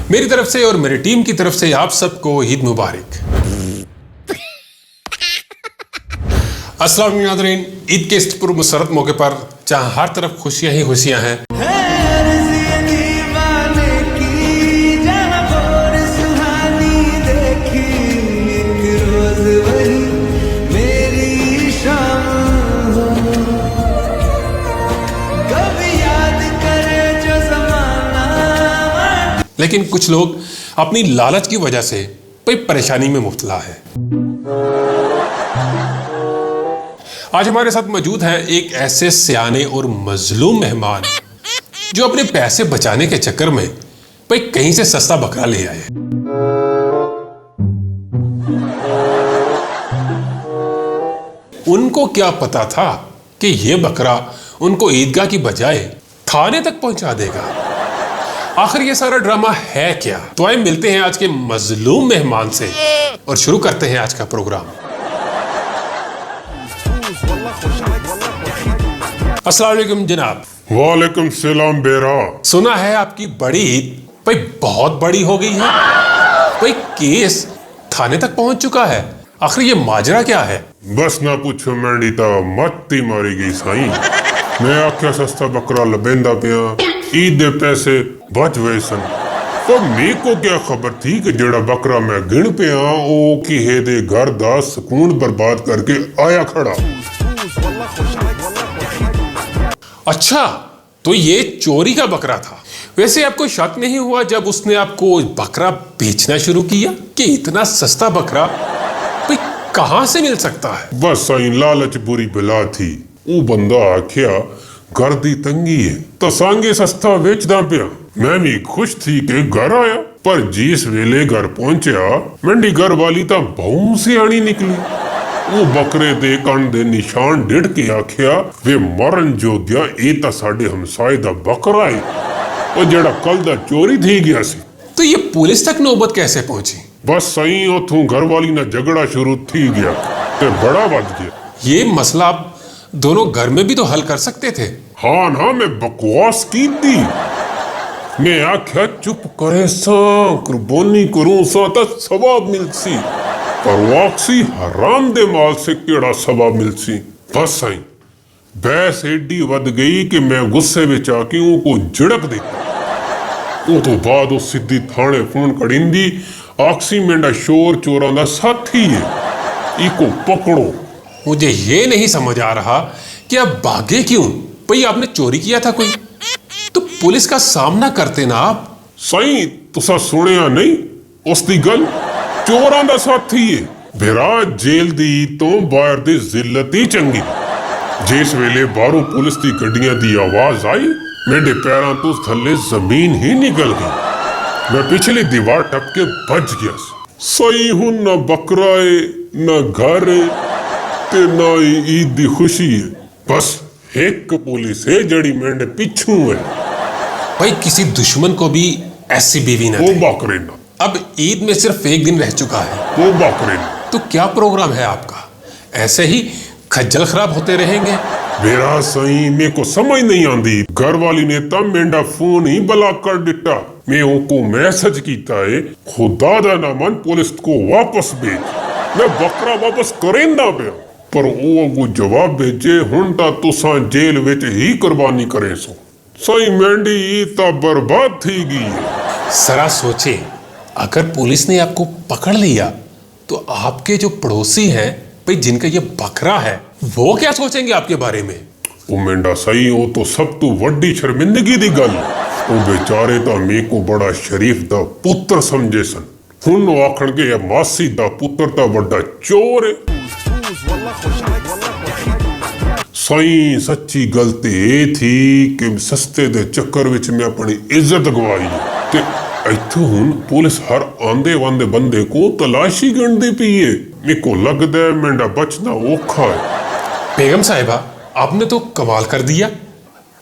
मेरी तरफ से और मेरी टीम की तरफ से आप सबको ईद मुबारक। अस्सलाम वालेकुम नाज़रीन, ईद के इस पुरमसरत मौके पर जहां हर तरफ खुशियां ही खुशियां हैं, लेकिन कुछ लोग अपनी लालच की वजह से कोई परेशानी में मुब्तला है। आज हमारे साथ मौजूद हैं एक ऐसे सियाने और मजलूम मेहमान जो अपने पैसे बचाने के चक्कर में भाई कहीं से सस्ता बकरा ले आए। उनको क्या पता था कि यह बकरा उनको ईदगाह की बजाय थाने तक पहुंचा देगा। आखिर ये सारा ड्रामा है क्या? तो आइए मिलते हैं आज के मजलूम मेहमान से और शुरू करते हैं आज का प्रोग्राम। अस्सलाम वालेकुम जनाब। वालेकुम सलाम बेरा। सुना है आपकी बड़ी ईद भाई बहुत बड़ी हो गई है, कोई केस थाने तक पहुंच चुका है। आखिर ये माजरा क्या है? बस ना पूछो, मैंडी ता मत्ती मारी गई साईं। मैं आख्या सस्ता बकरा लबेंदा पिया, ईद दे पैसे बच गए सन। तो मेरे को क्या खबर थी कि जेड़ा बकरा मैं गिन पिया ओ किहे दे घर दा सुकून बर्बाद करके आया खड़ा। अच्छा, तो ये चोरी का बकरा था। वैसे आपको शक नहीं हुआ जब उसने आपको बकरा बेचना शुरू किया कि इतना सस्ता बकरा भाई कहां से मिल सकता है? बस साईं लालच बुरी बला थी। वो बंदा आख्या घर दी तंगी है तो सांगे सस्ता बेचदा पिया। मैं भी खुश थी कि घर आया, पर जिस वेले घर पहुंचा मंडी घर वाली ता बहु सियाणी निकली। वो बकरे दे कण दे निशान डिड़ के आख्या वे मरन जोग्या ए ता साडे हमसाए दा बकरा है और जेड़ा कल दा चोरी थी गया सी। तो ये पुलिस तक नौबत कैसे पहुंची? बस सही उथों घर वाली ना झगड़ा शुरू थी गया ते बड़ा बच गया। ये मसला आप दोनों घर में भी तो हल कर सकते थे। हाँ ना, मैं बकवास की थी। मैं आख्या चुप करे सा कुर्बानी करूं सा ता सवाब मिलसी, पर वाकसी हराम दे माल से केड़ा सवाब मिलसी। बस साईं बहस एडी वध गई कि मैं गुस्से में आके उनको झिड़क दिता। वो तो बाद वो सीधी थाने फोन करिंदी, आक्सी मेंढा शोर चोरा दा साथी है, इको पकड़ो। मुझे ये नहीं समझ आ रहा कि आप भागे क्यों? भाई आपने चोरी किया था कोई तो पुलिस का सामना करते ना आप। सही तुसा सुनिया नहीं उस दी गल? चोरां दा साथी है बेरा। जेल दी तो बाहर दी जिल्लत ही चंगी। जिस वेले बाहरों पुलिस दी गड्डियां दी आवाज आई मेरे पैरों तो थल्ले जमीन ही निकल गई। मैं पिछली दीवार टपके बच गया। सही हूं ना बकरा है ना घर है ते ना ईद दी खुशी है। बस एक पुलिस है जड़ी मेरे पिछू है। भाई किसी दुश्मन को भी ऐसी बीवी ना वो दे। बकरे ना। अब ईद में सिर्फ एक दिन रह चुका है। वो बकरे ना। तो क्या प्रोग्राम है आपका? ऐसे ही खज्जल खराब होते रहेंगे? मेरा सही मेरे को समझ नहीं आती। घर वाली ने तब मेरा फोन ही ब्लॉक कर दिता। मैं उनको मैसेज किया है खुदा दा ना मन पुलिस को वापस भेज, मैं बकरा वापस करेंदा पे, पर वो जवाब भेजे हुन ता तुसा जेल विच ही कुर्बानी करे सो। सही मेंढी ता बर्बाद थी गई। जरा सोचे, अगर पुलिस ने आपको पकड़ लिया तो आपके जो पड़ोसी हैं भाई जिनका ये बकरा है वो क्या सोचेंगे आपके बारे में? वो मेंढा सही हो तो सब तो वड्डी शर्मिंदगी दी गल। वो बेचारे ता मेरे को बड़ा शरीफ दा पुत्र समझे सन। हुन आखण के मासी दा पुत्र ता वड्डा चोर है। सही सच्ची गलती ये थी कि सस्ते दे चक्कर विच मैं अपनी इज्जत गवाई ते इत्थों हुन पुलिस हर आंदे वांदे बंदे को तलाशी गिनदी पई है। मेरे को लगदा है मेरा बचना औखा है। बेगम साहिबा, आपने तो कमाल कर दिया।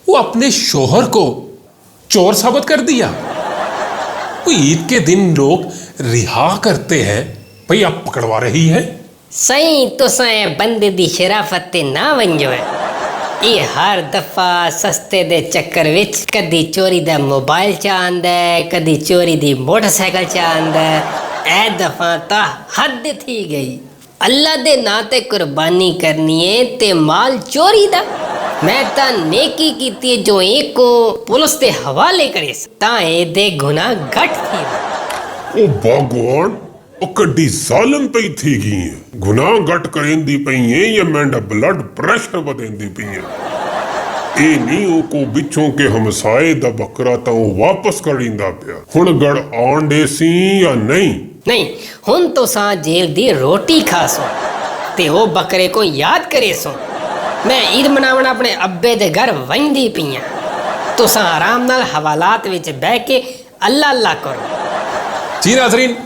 वो अपने शोहर को चोर साबित कर दिया। वो ईद के दिन लोग रिहा करते हैं, भाई आप पकड़वा रही है। सही तुसा बंदे दी शराफत ते ना वंजो है। ये हर दफा सस्ते दे चक्कर विच कदी चोरी दा मोबाइल च आंदा है, कदी चोरी दी मोटरसाइकिल च आंदा है। ए दफा ता हद थी गई। अल्लाह दे ना ते कुर्बानी करनी है ते माल चोरी दा। मैं ता नेकी कीती जो एक को पुलिस दे हवाले करे ता ए दे गुनाह घट थी। ओ भगवान, ओ कड्डी जालिम पई थी गई है। गुनाह घट करेंदी पई है या मेंढा ब्लड प्रेशर बदेंदी पई है। ए नहीं ओ को बिछों के हमसाए दा बकरा ता ओ वापस करींदा पिया। हुण गड़ आंडे सी या नहीं? नहीं, हुन तो सा जेल दी रोटी खासो ते ओ बकरे को याद करे सो। मैं ईद मनावण अपने अब्बे दे घर वंदी पिया। तो सा आराम नाल हवालात विच बह के अल्लाह अल्लाह करो। जी नाज़रीन,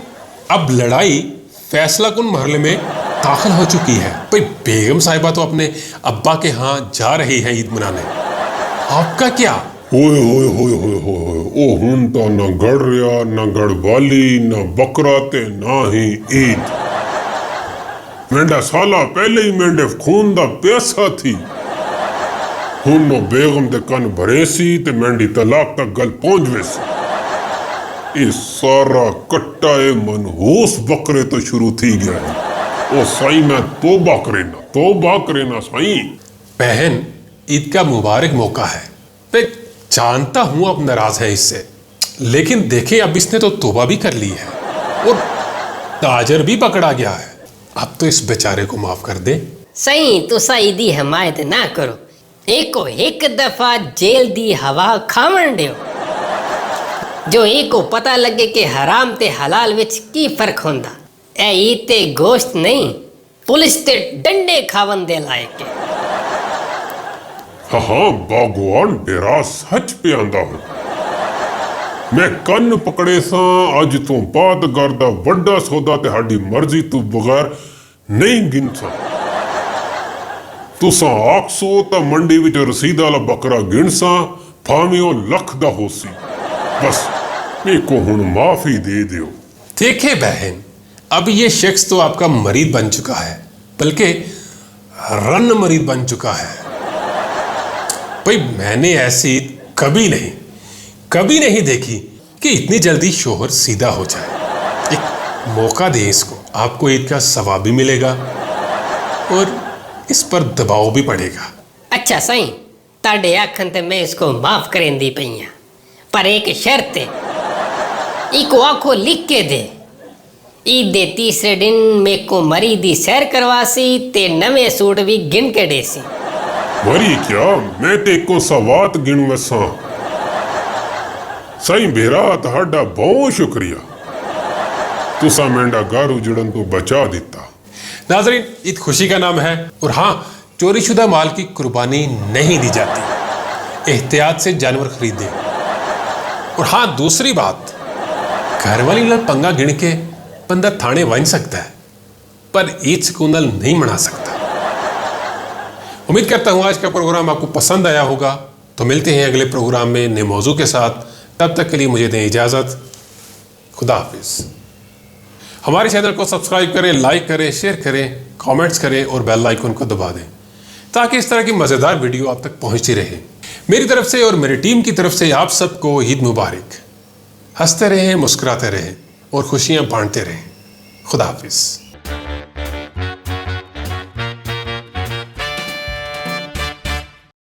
अब लड़ाई फैसला कुन महल में दाखिल हो चुकी है। भाई बेगम साहिबा तो अपने अब्बा के यहाँ जा रही है ईद मनाने। आपका क्या? होए होए होए होए होए, ओ हुन तो न गड़ रहा, न गड़ वाली, न बकरा ते ना ही ईद। मेंढा साला पहले ही मेंढे खून दा प्यासा थी। हुन नो बेगम दे कन भरे सी ते मेंढी तलाक तक गल पहुंच वैसी। ये सारा कट्टा ए मनहूस बकरे तो शुरू थी गया है। ओ साईं मैं तौबा करे ना साईं। बहन, ईद का मुबारक मौका है। मैं जानता हूं आप नाराज है इससे, लेकिन देखें अब इसने तो तौबा भी कर ली है और ताजर भी पकड़ा गया है। अब तो इस बेचारे को माफ कर दे। सही तुसा ईदी हमायत ना करो। एक को एक दफा जेल दी हवा खावण दियो जो एक को पता लगे कि हराम ते हलाल विच की फर्क होंदा। ए ईद ते गोश्त नहीं, पुलिस ते डंडे खावन दे लायक है। हाँ भगवान डेरा सच पे आंदा हूं। मैं कन्न पकड़े सा अज तो बाद करदा वड्डा सौदा ते हाडी मर्जी तू बगैर नहीं गिन सा। तुसा आखसो ता मंडी विच रसीद वाला बकरा गिन सा, भावें ओ लख दा होसी। बस मेको हुन माफी दे दियो। देखे बहन, अब ये शख्स तो आपका मरीद बन चुका है, बल्कि रन मरीद बन चुका है। भाई मैंने ऐसी कभी नहीं देखी कि इतनी जल्दी शोहर सीधा हो जाए। एक मौका दें इसको, आपको ईद का सवाब भी मिलेगा और इस पर दबाव भी पड़ेगा। अच्छा सही, ताडे आखन ते मैं इसको माफ करेंदी पईया, पर एक शर्त है। इको आखो लिख के दे, ईद दे तीसरे दिन मेरे को मरी दी सैर करवासी ते नवे सूट भी गिन के देसी। मरी क्या, मैं ते को सवात गिन वसा। सही बेरा तहाडा बहुत शुक्रिया। तुसा मेंढा घर उजड़न तो बचा दिता। नाज़रीन, ईद खुशी का नाम है और हाँ, चोरीशुदा माल की कुर्बानी नहीं दी जाती। एहतियात से जानवर खरीदें। और हाँ, दूसरी बात, घर वाली नाल पंगा गिन के बंदा थाने वन सकता है, पर ईद सुकूनल नहीं मना सकता। उम्मीद करता हूँ आज का प्रोग्राम आपको पसंद आया होगा। तो मिलते हैं अगले प्रोग्राम में नए मौजू के साथ। तब तक के लिए मुझे दें इजाज़त। खुदा हाफिज़। हमारे चैनल को सब्सक्राइब करें, लाइक करें, शेयर करें, कमेंट्स करें और बेल आइकन को दबा दें ताकि इस तरह की मज़ेदार वीडियो आप तक पहुंचती रहे। मेरी तरफ से और मेरी टीम की तरफ से आप सबको ईद मुबारक। हंसते रहें, मुस्कुराते रहें और खुशियां बांटते रहें। खुदा हाफिज़।